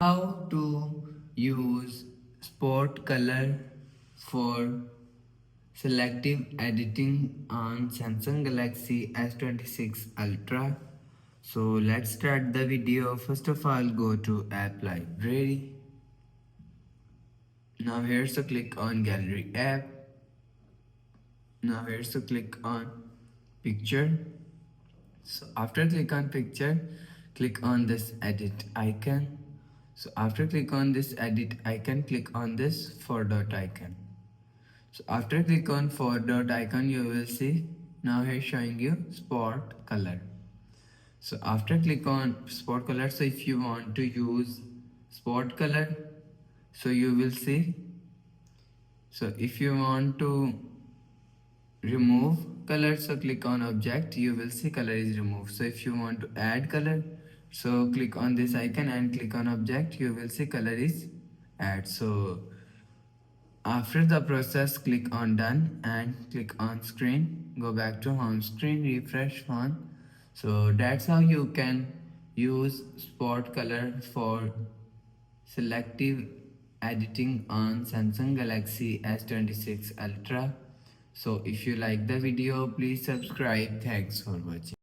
How to use spot color for selective editing on Samsung Galaxy S26 Ultra. So let's start the video. First of all, go to app library. Now here's to click on gallery app. Now here's to click on picture. So after click on picture, click on this edit icon. So after click on this edit icon, click on this four dot icon. So after click on four dot icon, you will see now here showing you spot color. So after click on spot color, so if you want to use spot color, so you will see. So if you want to remove color, so click on object, you will see color is removed. So if you want to add color, so click on this icon and click on object, you will see color is add. So after the process, click on done and click on screen, go back to home screen, refresh phone. So that's how you can use spot color for selective editing on Samsung Galaxy S26 Ultra. So if you like the video, please subscribe. Thanks for watching.